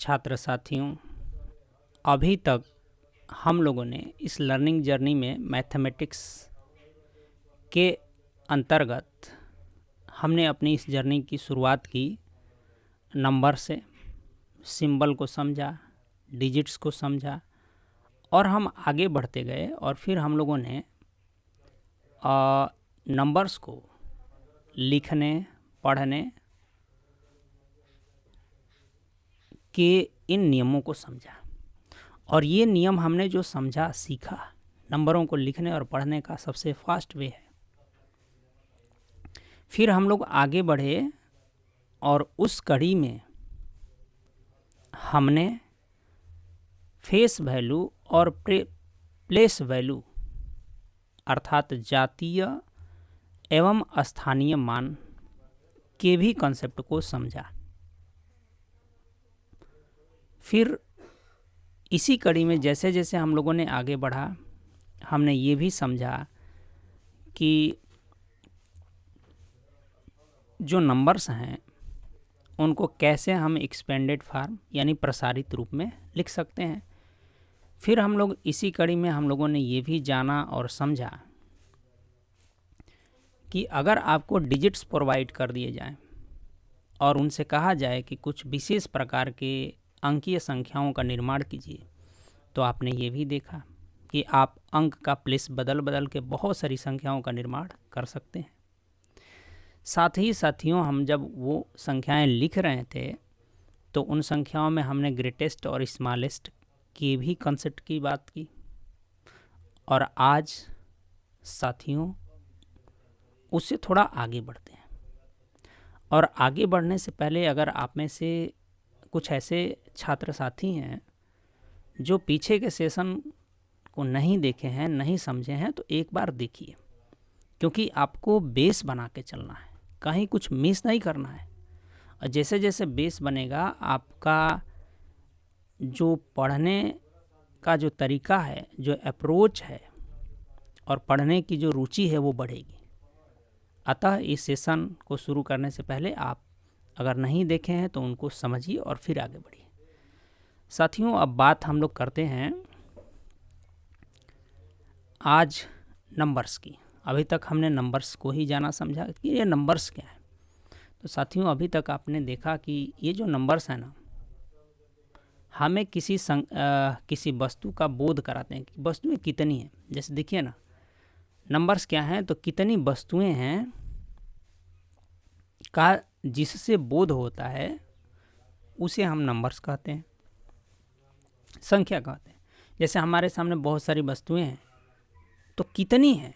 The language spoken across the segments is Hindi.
छात्र साथियों, अभी तक हम लोगों ने इस लर्निंग जर्नी में मैथमेटिक्स के अंतर्गत हमने अपनी इस जर्नी की शुरुआत की नंबर से, सिंबल को समझा, डिजिट्स को समझा और हम आगे बढ़ते गए और फिर हम लोगों ने नंबर्स को लिखने, पढ़ने के इन नियमों को समझा। और ये नियम हमने जो समझा, सीखा, नंबरों को लिखने और पढ़ने का सबसे फास्ट वे है। फिर हम लोग आगे बढ़े और उस कड़ी में हमने फेस वैल्यू और प्लेस वैल्यू अर्थात जातीय एवं स्थानीय मान के भी कॉन्सेप्ट को समझा। फिर इसी कड़ी में जैसे जैसे हम लोगों ने आगे बढ़ा, हमने ये भी समझा कि जो नंबर्स हैं उनको कैसे हम एक्सपेंडेड फॉर्म यानी प्रसारित रूप में लिख सकते हैं। फिर हम लोग इसी कड़ी में हम लोगों ने ये भी जाना और समझा कि अगर आपको डिजिट्स प्रोवाइड कर दिए जाएं और उनसे कहा जाए कि कुछ विशेष प्रकार के अंकीय संख्याओं का निर्माण कीजिए, तो आपने ये भी देखा कि आप अंक का प्लेस बदल बदल के बहुत सारी संख्याओं का निर्माण कर सकते हैं। साथ ही साथियों, हम जब वो संख्याएं लिख रहे थे तो उन संख्याओं में हमने ग्रेटेस्ट और स्मॉलेस्ट की भी कंसेप्ट की बात की। और आज साथियों उससे थोड़ा आगे बढ़ते हैं। और आगे बढ़ने से पहले अगर आप में से कुछ ऐसे छात्र साथी हैं जो पीछे के सेशन को नहीं देखे हैं, नहीं समझे हैं, तो एक बार देखिए, क्योंकि आपको बेस बना के चलना है, कहीं कुछ मिस नहीं करना है। और जैसे जैसे बेस बनेगा, आपका जो पढ़ने का जो तरीका है, जो अप्रोच है और पढ़ने की जो रुचि है वो बढ़ेगी। अतः इस सेशन को शुरू करने से पहले आप अगर नहीं देखे हैं तो उनको समझिए और फिर आगे बढ़िए। साथियों, अब बात हम लोग करते हैं आज नंबर्स की। अभी तक हमने नंबर्स को ही जाना समझा कि ये नंबर्स क्या है। तो साथियों, अभी तक आपने देखा कि ये जो नंबर्स हैं ना, हमें किसी वस्तु का बोध कराते हैं कि वस्तुएं कितनी हैं। जैसे देखिए ना, नंबर्स क्या हैं, तो कितनी वस्तुएं हैं का जिससे बोध होता है उसे हम नंबर्स कहते हैं, संख्या कहते हैं। जैसे हमारे सामने बहुत सारी वस्तुएं हैं, तो कितनी हैं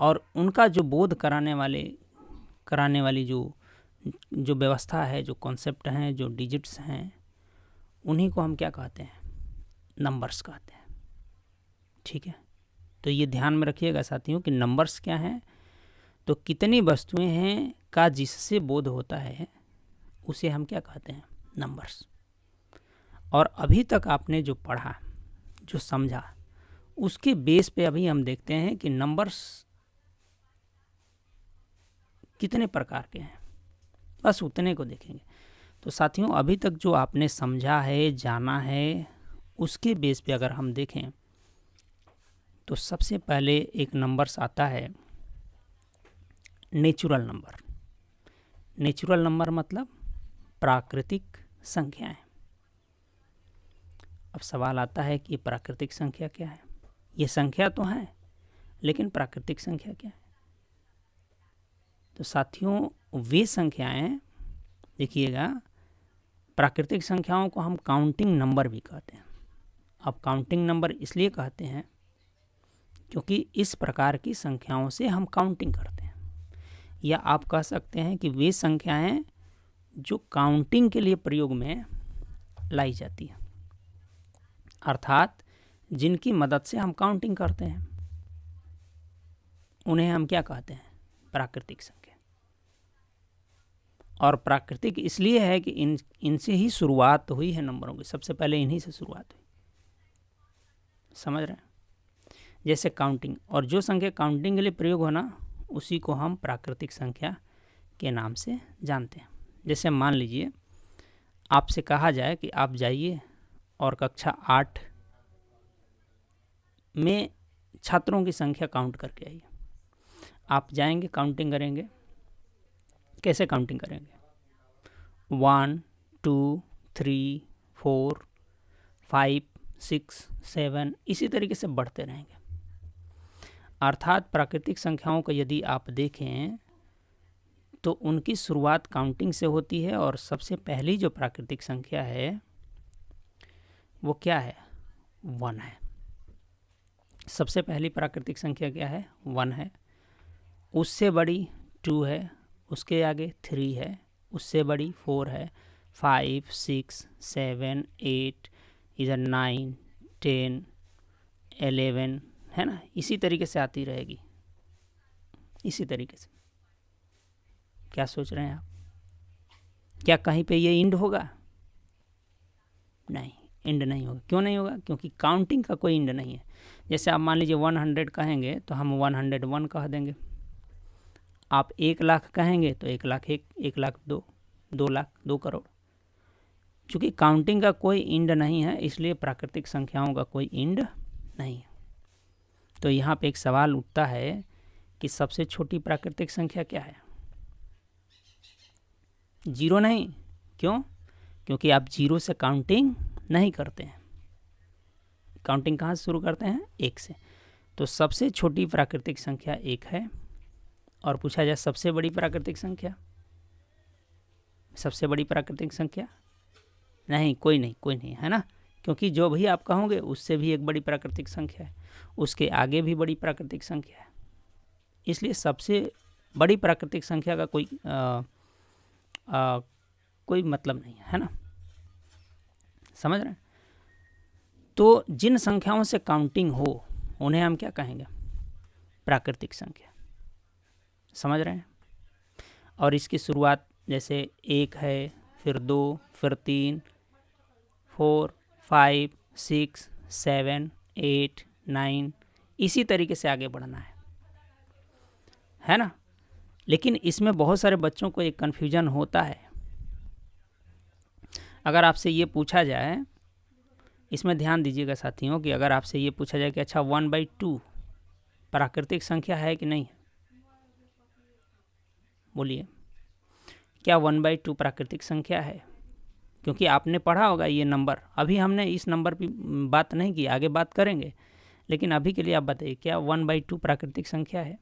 और उनका जो बोध कराने वाली जो व्यवस्था है, जो कॉन्सेप्ट हैं, जो डिजिट्स हैं, उन्हीं को हम क्या कहते हैं, नंबर्स कहते हैं। ठीक है, तो ये ध्यान में रखिएगा साथियों कि नंबर्स क्या हैं, तो कितनी वस्तुएं हैं का जिससे बोध होता है उसे हम क्या कहते हैं, नंबर्स। और अभी तक आपने जो पढ़ा, जो समझा, उसके बेस पे अभी हम देखते हैं कि नंबर्स कितने प्रकार के हैं, बस उतने को देखेंगे। तो साथियों, अभी तक जो आपने समझा है, जाना है, उसके बेस पे अगर हम देखें तो सबसे पहले एक नंबर्स आता है नेचुरल नंबर। नेचुरल नंबर मतलब प्राकृतिक संख्याएं। अब सवाल आता है कि प्राकृतिक संख्या क्या है। ये संख्या तो है, लेकिन प्राकृतिक संख्या क्या है। तो साथियों, वे संख्याएं, देखिएगा, प्राकृतिक संख्याओं को हम काउंटिंग नंबर भी कहते हैं। अब काउंटिंग नंबर इसलिए कहते हैं क्योंकि इस प्रकार की संख्याओं से हम काउंटिंग करते हैं, या आप कह सकते हैं कि वे संख्याएं जो काउंटिंग के लिए प्रयोग में लाई जाती है, अर्थात जिनकी मदद से हम काउंटिंग करते हैं, उन्हें हम क्या कहते हैं, प्राकृतिक संख्या। और प्राकृतिक इसलिए है कि इनसे ही शुरुआत हुई है नंबरों की, सबसे पहले इन्हीं से शुरुआत हुई। समझ रहे हैं? जैसे काउंटिंग, और जो संख्या काउंटिंग के लिए प्रयोग होना उसी को हम प्राकृतिक संख्या के नाम से जानते हैं। जैसे मान लीजिए आपसे कहा जाए कि आप जाइए और कक्षा 8 में छात्रों की संख्या काउंट करके आइए। आप जाएंगे, काउंटिंग करेंगे। कैसे काउंटिंग करेंगे? 1 2 3 4 5 6 7 इसी तरीके से बढ़ते रहेंगे। अर्थात प्राकृतिक संख्याओं को यदि आप देखें तो उनकी शुरुआत काउंटिंग से होती है, और सबसे पहली जो प्राकृतिक संख्या है वो क्या है? 1 है। सबसे पहली प्राकृतिक संख्या क्या है? 1 है। उससे बड़ी 2 है, उसके आगे 3 है, उससे बड़ी 4 है, 5 6 7 8 इधर 9 10 11 है ना। इसी तरीके से आती रहेगी, इसी तरीके से। क्या सोच रहे हैं आप? क्या कहीं पे ये इंड होगा? नहीं, इंड नहीं होगा। क्यों नहीं होगा? क्योंकि काउंटिंग का कोई इंड नहीं है। जैसे आप मान लीजिए 100 कहेंगे तो हम 101 कह देंगे। आप 1 लाख कहेंगे तो 1 लाख 1, 1 लाख 2, 2 लाख 2 करोड़। चूँकि काउंटिंग का कोई इंड नहीं है, इसलिए प्राकृतिक संख्याओं का कोई इंड नहीं है। तो यहाँ पे एक सवाल उठता है कि सबसे छोटी प्राकृतिक संख्या क्या है? 0 नहीं। क्यों? क्योंकि आप 0 से काउंटिंग नहीं करते हैं। काउंटिंग कहाँ से शुरू करते हैं? 1 से। तो सबसे छोटी प्राकृतिक संख्या 1 है। और पूछा जाए सबसे बड़ी प्राकृतिक संख्या? सबसे बड़ी प्राकृतिक संख्या नहीं, कोई नहीं है ना। क्योंकि जो भी आप कहोगे उससे भी एक बड़ी प्राकृतिक संख्या है, उसके आगे भी बड़ी प्राकृतिक संख्या है। इसलिए सबसे बड़ी प्राकृतिक संख्या का कोई मतलब नहीं है ना। समझ रहे हैं? तो जिन संख्याओं से काउंटिंग हो उन्हें हम क्या कहेंगे? प्राकृतिक संख्या। समझ रहे हैं? और इसकी शुरुआत जैसे 1 है, फिर 2, फिर 3, 4 5 6 7 8 9 इसी तरीके से आगे बढ़ना है ना। लेकिन इसमें बहुत सारे बच्चों को एक कन्फ्यूजन होता है। अगर आपसे ये पूछा जाए, इसमें ध्यान दीजिएगा साथियों, कि अगर आपसे ये पूछा जाए कि अच्छा 1/2 प्राकृतिक संख्या है कि नहीं? बोलिए, क्या 1/2 प्राकृतिक संख्या है? क्योंकि आपने पढ़ा होगा ये नंबर। अभी हमने इस नंबर पे बात नहीं की, आगे बात करेंगे। लेकिन अभी के लिए आप बताइए, क्या 1/2 प्राकृतिक संख्या है?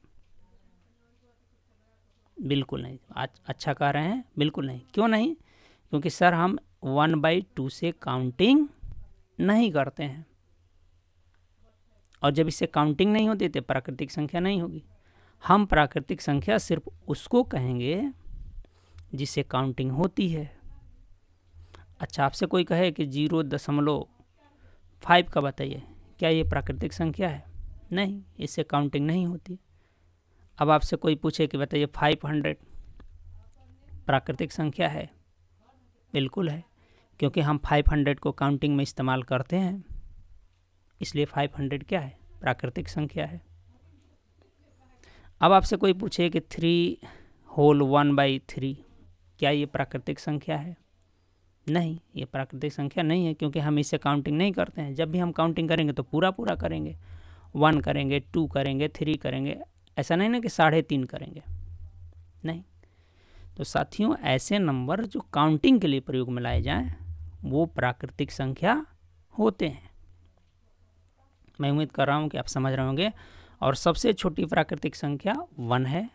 बिल्कुल नहीं। अच्छा कह रहे हैं, बिल्कुल नहीं। क्यों नहीं? क्योंकि सर हम 1/2 से काउंटिंग नहीं करते हैं, और जब इससे काउंटिंग नहीं होती तो प्राकृतिक संख्या नहीं होगी। हम प्राकृतिक संख्या सिर्फ उसको कहेंगे जिससे काउंटिंग होती है। अच्छा, आपसे कोई कहे कि 0.5 का बताइए, क्या ये प्राकृतिक संख्या है? नहीं, इससे काउंटिंग नहीं होती। अब आपसे कोई पूछे कि बताइए 500 प्राकृतिक संख्या है? बिल्कुल है, क्योंकि हम 500 को काउंटिंग में इस्तेमाल करते हैं, इसलिए 500 क्या है? प्राकृतिक संख्या है। अब आपसे कोई पूछे कि 3/1/3 क्या ये प्राकृतिक संख्या है? नहीं, ये प्राकृतिक संख्या नहीं है, क्योंकि हम इससे काउंटिंग नहीं करते हैं। जब भी हम काउंटिंग करेंगे तो पूरा करेंगे, 1 करेंगे, 2 करेंगे, 3 करेंगे। ऐसा नहीं ना कि 3.5 करेंगे, नहीं। तो साथियों, ऐसे नंबर जो काउंटिंग के लिए प्रयोग में लाए जाएं वो प्राकृतिक संख्या होते हैं। मैं उम्मीद कर रहा हूँ कि आप समझ रहे होंगे। और सबसे छोटी प्राकृतिक संख्या 1 है,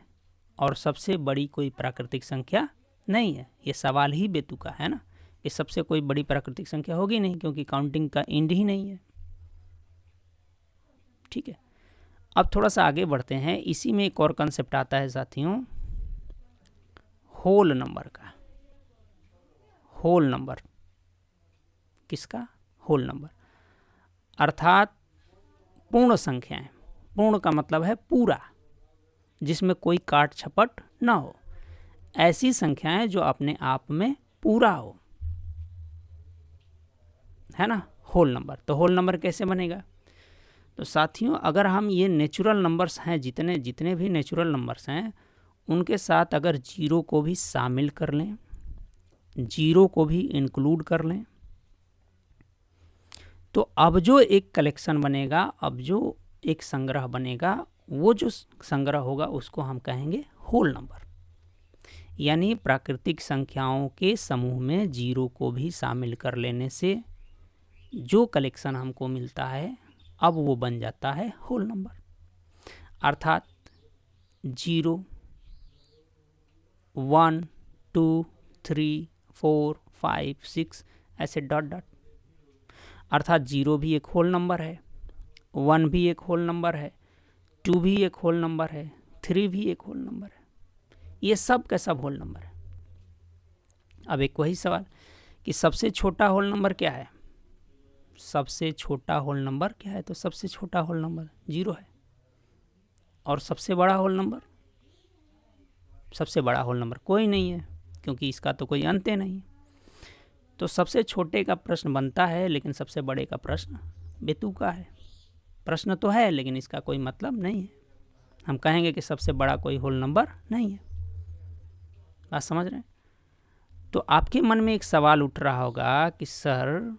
और सबसे बड़ी कोई प्राकृतिक संख्या नहीं है। ये सवाल ही बेतुका है ना, कि सबसे कोई बड़ी प्राकृतिक संख्या होगी नहीं, क्योंकि काउंटिंग का एंड ही नहीं है। ठीक है, अब थोड़ा सा आगे बढ़ते हैं। इसी में एक और कंसेप्ट आता है साथियों, होल नंबर का। होल नंबर किसका? होल नंबर, अर्थात पूर्ण संख्याएं। पूर्ण का मतलब है पूरा, जिसमें कोई काट छपट ना हो। ऐसी संख्याएं जो अपने आप में पूरा हो, है ना, होल नंबर। तो होल नंबर कैसे बनेगा? तो साथियों, अगर हम ये नेचुरल नंबर्स हैं, जितने भी नेचुरल नंबर्स हैं, उनके साथ अगर 0 को भी शामिल कर लें जीरो को भी इंक्लूड कर लें, तो अब जो एक कलेक्शन बनेगा, अब जो एक संग्रह बनेगा, वो जो संग्रह होगा उसको हम कहेंगे होल नंबर। यानी प्राकृतिक संख्याओं के समूह में जीरो को भी शामिल कर लेने से जो कलेक्शन हमको मिलता है अब वो बन जाता है होल नंबर। अर्थात 0, 1, 2, 3, 4, 5, 6 ऐसे डॉट डॉट। अर्थात 0 भी एक होल नंबर है, 1 भी एक होल नंबर है, 2 भी एक होल नंबर है, 3 भी एक होल नंबर है। ये सब का सब होल नंबर है। अब एक वही सवाल कि सबसे छोटा होल नंबर क्या है? सबसे छोटा होल नंबर क्या है? तो सबसे छोटा होल नंबर 0 है। और सबसे बड़ा होल नंबर? सबसे बड़ा होल नंबर कोई नहीं है, क्योंकि इसका तो कोई अंत नहीं। तो सबसे छोटे का प्रश्न बनता है, लेकिन सबसे बड़े का प्रश्न बेतुका है। प्रश्न तो है लेकिन इसका कोई मतलब नहीं है। हम कहेंगे कि सबसे बड़ा कोई होल नंबर नहीं है। बात समझ रहे हैं? तो आपके मन में एक सवाल उठ रहा होगा कि सर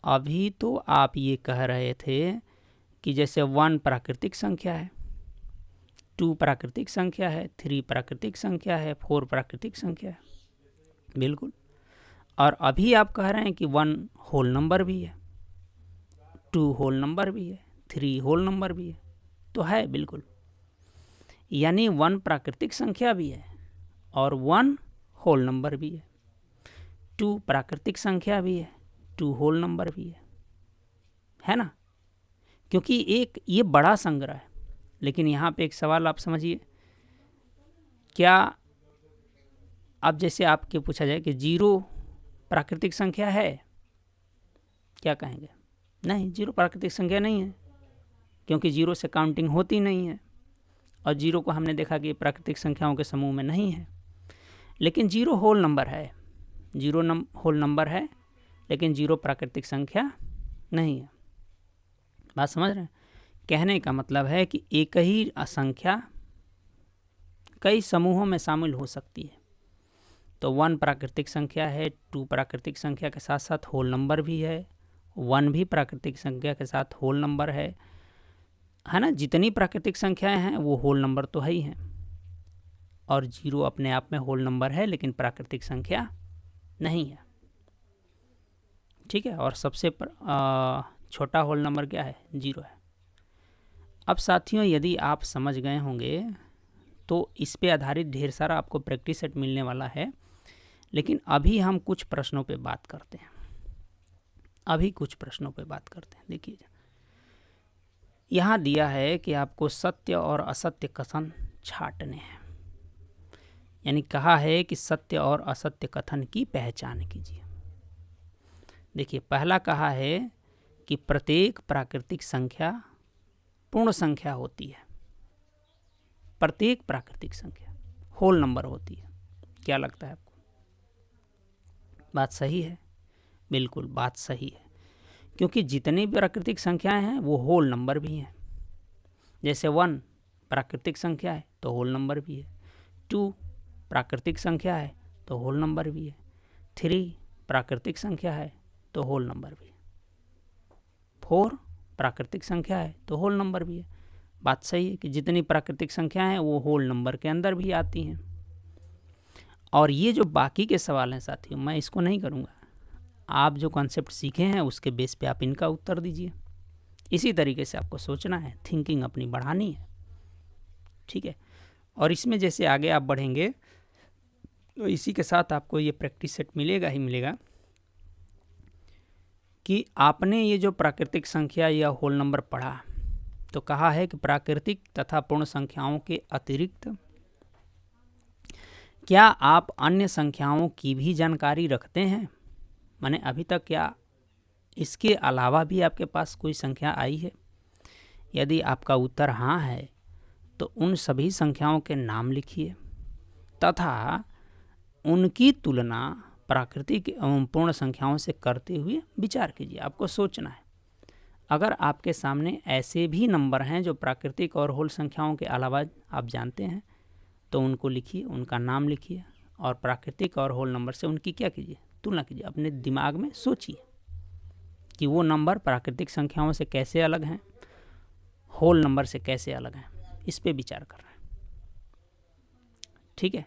अभी तो आप ये कह रहे थे कि जैसे 1 प्राकृतिक संख्या है, 2 प्राकृतिक संख्या है, 3 प्राकृतिक संख्या है, 4 प्राकृतिक संख्या है। बिल्कुल। और अभी आप कह रहे हैं कि 1 होल नंबर भी है, 2 होल नंबर भी है, 3 होल नंबर भी है। तो है बिल्कुल। यानी 1 प्राकृतिक संख्या भी है और 1 होल नंबर भी है, 2 प्राकृतिक संख्या भी है, 2 होल नंबर भी है ना? क्योंकि एक ये बड़ा संग्रह है। लेकिन यहाँ पे एक सवाल आप समझिए, क्या अब जैसे आपके पूछा जाए कि 0 प्राकृतिक संख्या है, क्या कहेंगे? नहीं, 0 प्राकृतिक संख्या नहीं है, क्योंकि 0 से काउंटिंग होती नहीं है और 0 को हमने देखा कि प्राकृतिक संख्याओं के समूह में नहीं है। लेकिन 0 होल नंबर है, 0 होल नंबर है, लेकिन 0 प्राकृतिक संख्या नहीं है। बात समझ रहे हैं? कहने का मतलब है कि एक ही संख्या कई समूहों में शामिल हो सकती है। तो 1 प्राकृतिक संख्या है, 2 प्राकृतिक संख्या के साथ साथ होल नंबर भी है, 1 भी प्राकृतिक संख्या के साथ होल नंबर है ना? जितनी प्राकृतिक संख्याएं हैं वो होल नंबर तो है ही हैं। और 0 अपने आप में होल नंबर है, लेकिन प्राकृतिक संख्या नहीं है। ठीक है। और सबसे छोटा होल नंबर क्या है? 0 है। अब साथियों, यदि आप समझ गए होंगे तो इस पे आधारित ढेर सारा आपको प्रैक्टिस सेट मिलने वाला है। लेकिन अभी हम कुछ प्रश्नों पे बात करते हैं। देखिए, यहाँ दिया है कि आपको सत्य और असत्य कथन छांटने हैं। यानी कहा है कि सत्य और असत्य कथन की पहचान कीजिए। देखिए, पहला कहा है कि प्रत्येक प्राकृतिक संख्या पूर्ण संख्या होती है। प्रत्येक प्राकृतिक संख्या होल नंबर होती है। क्या लगता है आपको? बात सही है? बिल्कुल बात सही है, क्योंकि जितनी भी प्राकृतिक संख्याएं हैं वो होल नंबर भी हैं। जैसे 1 प्राकृतिक संख्या है तो होल नंबर भी है, 2 प्राकृतिक संख्या है तो होल नंबर भी है, 3 प्राकृतिक संख्या है तो होल नंबर भी है, 4 प्राकृतिक संख्या है तो होल नंबर भी है। बात सही है कि जितनी प्राकृतिक संख्याएं हैं वो होल नंबर के अंदर भी आती हैं। और ये जो बाकी के सवाल हैं साथियों, मैं इसको नहीं करूँगा। आप जो कॉन्सेप्ट सीखे हैं उसके बेस पे आप इनका उत्तर दीजिए। इसी तरीके से आपको सोचना है, थिंकिंग अपनी बढ़ानी है। ठीक है। और इसमें जैसे आगे आप बढ़ेंगे तो इसी के साथ आपको ये प्रैक्टिस सेट मिलेगा ही मिलेगा कि आपने ये जो प्राकृतिक संख्या या होल नंबर पढ़ा, तो कहा है कि प्राकृतिक तथा पूर्ण संख्याओं के अतिरिक्त क्या आप अन्य संख्याओं की भी जानकारी रखते हैं? माने अभी तक क्या इसके अलावा भी आपके पास कोई संख्या आई है? यदि आपका उत्तर हाँ है तो उन सभी संख्याओं के नाम लिखिए तथा उनकी तुलना प्राकृतिक एवं पूर्ण संख्याओं से करते हुए विचार कीजिए। आपको सोचना है। अगर आपके सामने ऐसे भी नंबर हैं जो प्राकृतिक और होल संख्याओं के अलावा आप जानते हैं तो उनको लिखिए, उनका नाम लिखिए और प्राकृतिक और होल नंबर से उनकी क्या कीजिए, तुलना कीजिए। अपने दिमाग में सोचिए कि वो नंबर प्राकृतिक संख्याओं से कैसे अलग हैं, होल नंबर से कैसे अलग हैं, इस पे विचार कर रहे हैं। ठीक है,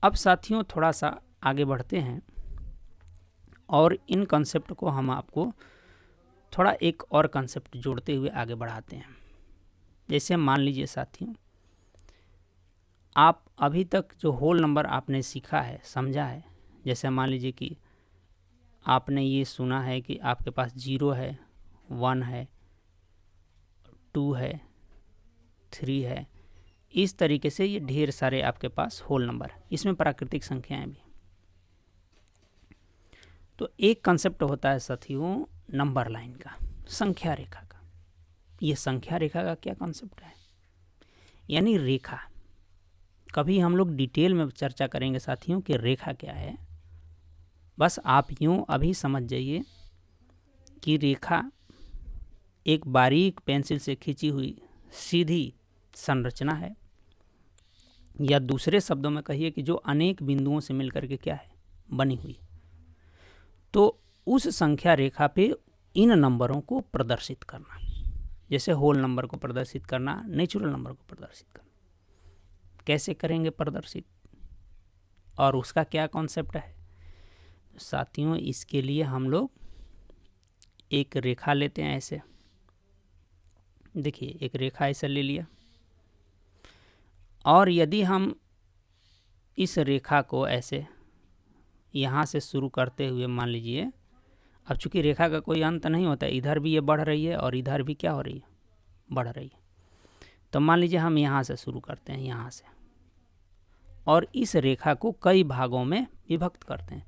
अब साथियों थोड़ा सा आगे बढ़ते हैं और इन कंसेप्ट को हम आपको थोड़ा एक और कंसेप्ट जोड़ते हुए आगे बढ़ाते हैं। जैसे मान लीजिए साथियों, आप अभी तक जो होल नंबर आपने सीखा है, समझा है, जैसे मान लीजिए कि आपने ये सुना है कि आपके पास 0 है, 1 है, 2 है, 3 है, इस तरीके से ये ढेर सारे आपके पास होल नंबर है, इसमें प्राकृतिक संख्याएं भी। तो एक कंसेप्ट होता है साथियों नंबर लाइन का, संख्या रेखा का। ये संख्या रेखा का क्या कंसेप्ट है, यानी रेखा। कभी हम लोग डिटेल में चर्चा करेंगे साथियों कि रेखा क्या है। बस आप यूँ अभी समझ जाइए कि रेखा एक बारीक पेंसिल से खींची हुई सीधी संरचना है, या दूसरे शब्दों में कहिए कि जो अनेक बिंदुओं से मिलकर के क्या है, बनी हुई। तो उस संख्या रेखा पे इन नंबरों को प्रदर्शित करना, जैसे होल नंबर को प्रदर्शित करना, नेचुरल नंबर को प्रदर्शित करना, कैसे करेंगे प्रदर्शित, और उसका क्या कॉन्सेप्ट है साथियों। इसके लिए हम लोग एक रेखा लेते हैं। ऐसे देखिए, एक रेखा ऐसे ले लिया, और यदि हम इस रेखा को ऐसे यहाँ से शुरू करते हुए, मान लीजिए, अब चूंकि रेखा का कोई अंत नहीं होता, इधर भी ये बढ़ रही है और इधर भी क्या हो रही है, बढ़ रही है। तो मान लीजिए हम यहाँ से शुरू करते हैं, यहाँ से, और इस रेखा को कई भागों में विभक्त करते हैं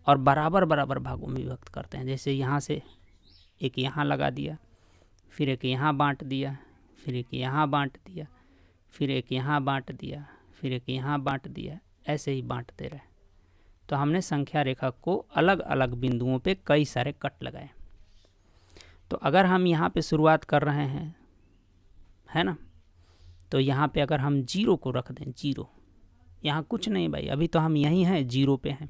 और बराबर बराबर भागों में विभक्त करते हैं। जैसे यहाँ से एक यहाँ लगा दिया, फिर एक यहाँ बांट दिया, फिर एक यहाँ बांट दिया, फिर एक यहाँ बांट दिया, फिर एक यहाँ बांट दिया, ऐसे ही बांटते रहे। तो हमने संख्या रेखा को अलग अलग बिंदुओं पे कई सारे कट लगाए। तो अगर हम यहाँ पे शुरुआत कर रहे हैं, है ना, तो यहाँ पे अगर हम 0 को रख दें, 0, यहाँ कुछ नहीं भाई, अभी तो हम यहीं हैं, 0 पे हैं।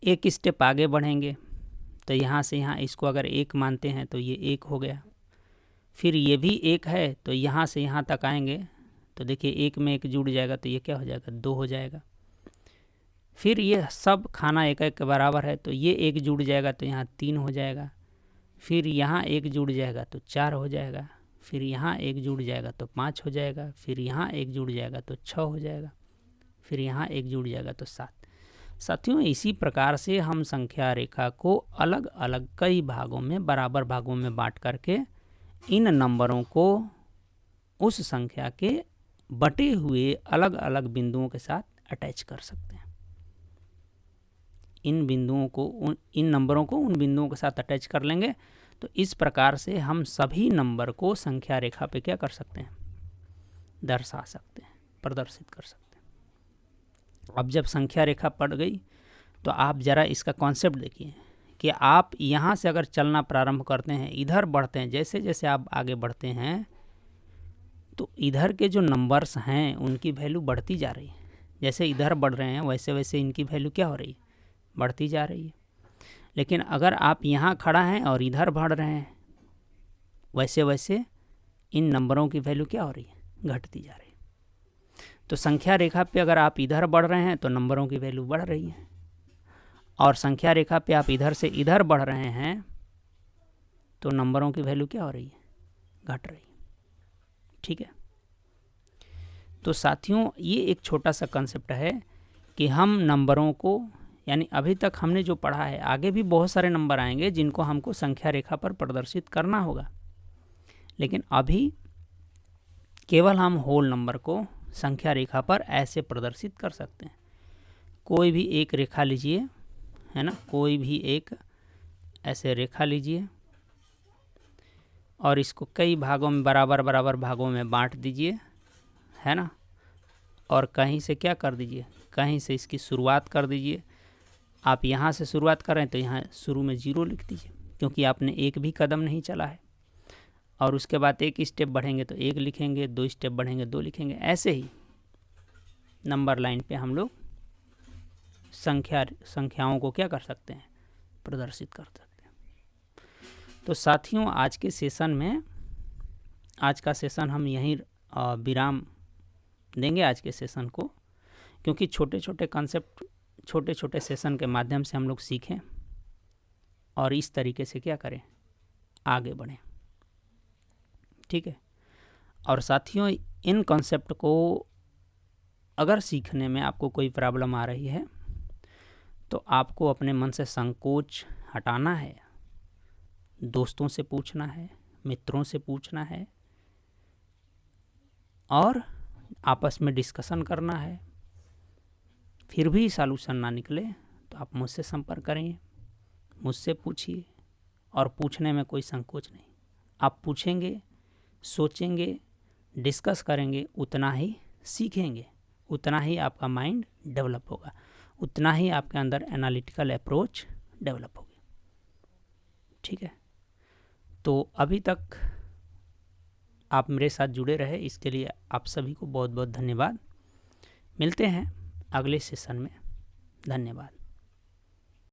एक स्टेप आगे बढ़ेंगे तो यहाँ से यहाँ इसको अगर 1 मानते हैं तो ये 1 हो गया, फिर ये भी 1 है, तो यहाँ से यहाँ तक आएंगे तो देखिए 1 में 1 जुड़ जाएगा तो ये क्या हो जाएगा, 2 हो जाएगा। फिर ये सब खाना 1 1 के बराबर है, तो ये 1 जुड़ जाएगा तो यहाँ 3 हो जाएगा, फिर यहाँ 1 जुड़ जाएगा तो 4 हो जाएगा, फिर यहाँ 1 जुड़ जाएगा तो 5 हो जाएगा, फिर यहाँ 1 जुड़ जाएगा तो 6 हो जाएगा, फिर यहाँ 1 जुड़ जाएगा तो 7। साथियों, इसी प्रकार से हम संख्या रेखा को अलग अलग कई भागों में, बराबर भागों में बांट करके इन नंबरों को उस संख्या के बटे हुए अलग अलग बिंदुओं के साथ अटैच कर सकते हैं। इन नंबरों को उन बिंदुओं के साथ अटैच कर लेंगे तो इस प्रकार से हम सभी नंबर को संख्या रेखा पे क्या कर सकते हैं, दर्शा सकते हैं, प्रदर्शित कर सकते हैं। अब जब संख्या रेखा पड़ गई तो आप ज़रा इसका कॉन्सेप्ट देखिए कि आप यहाँ से अगर चलना प्रारंभ करते हैं, इधर बढ़ते हैं, जैसे जैसे आप आगे बढ़ते हैं तो इधर के जो नंबर्स हैं उनकी वैल्यू बढ़ती जा रही है। जैसे इधर बढ़ रहे हैं वैसे वैसे इनकी वैल्यू क्या हो रही है, बढ़ती जा रही है। लेकिन अगर आप यहाँ खड़ा हैं और इधर बढ़ रहे हैं, वैसे वैसे इन नंबरों की वैल्यू क्या हो रही है, घटती जा रही है। तो संख्या रेखा पे अगर आप इधर बढ़ रहे हैं तो नंबरों की वैल्यू बढ़ रही है, और संख्या रेखा पे आप इधर से इधर बढ़ रहे हैं तो नंबरों की वैल्यू क्या हो रही है, घट रही है। ठीक है, तो साथियों ये एक छोटा सा कंसेप्ट है कि हम नंबरों को, यानी अभी तक हमने जो पढ़ा है, आगे भी बहुत सारे नंबर आएंगे जिनको हमको संख्या रेखा पर प्रदर्शित करना होगा, लेकिन अभी केवल हम होल नंबर को संख्या रेखा पर ऐसे प्रदर्शित कर सकते हैं। कोई भी एक रेखा लीजिए, है ना, कोई भी एक ऐसे रेखा लीजिए और इसको कई भागों में, बराबर बराबर भागों में बांट दीजिए, है ना, और कहीं से क्या कर दीजिए, कहीं से इसकी शुरुआत कर दीजिए। आप यहाँ से शुरुआत करें तो यहाँ शुरू में 0 लिख दीजिए, क्योंकि आपने एक भी कदम नहीं चला है। और उसके बाद एक स्टेप बढ़ेंगे तो 1 लिखेंगे, 2 स्टेप बढ़ेंगे 2 लिखेंगे, ऐसे ही नंबर लाइन पे हम लोग संख्याओं को क्या कर सकते हैं, प्रदर्शित कर सकते हैं। तो साथियों, आज के सेशन में, आज का सेशन हम यहीं विराम देंगे आज के सेशन को, क्योंकि छोटे छोटे कॉन्सेप्ट, छोटे छोटे सेशन के माध्यम से हम लोग सीखें और इस तरीके से क्या करें, आगे बढ़ें। ठीक है। और साथियों, इन कॉन्सेप्ट को अगर सीखने में आपको कोई प्रॉब्लम आ रही है तो आपको अपने मन से संकोच हटाना है, दोस्तों से पूछना है, मित्रों से पूछना है और आपस में डिस्कशन करना है। फिर भी सॉल्यूशन ना निकले तो आप मुझसे संपर्क करेंगे, मुझसे पूछिए, और पूछने में कोई संकोच नहीं। आप पूछेंगे, सोचेंगे, डिस्कस करेंगे, उतना ही सीखेंगे, उतना ही आपका माइंड डेवलप होगा, उतना ही आपके अंदर एनालिटिकल अप्रोच डेवलप होगी। ठीक है। तो अभी तक आप मेरे साथ जुड़े रहे, इसके लिए आप सभी को बहुत बहुत धन्यवाद। मिलते हैं अगले सेशन में। धन्यवाद।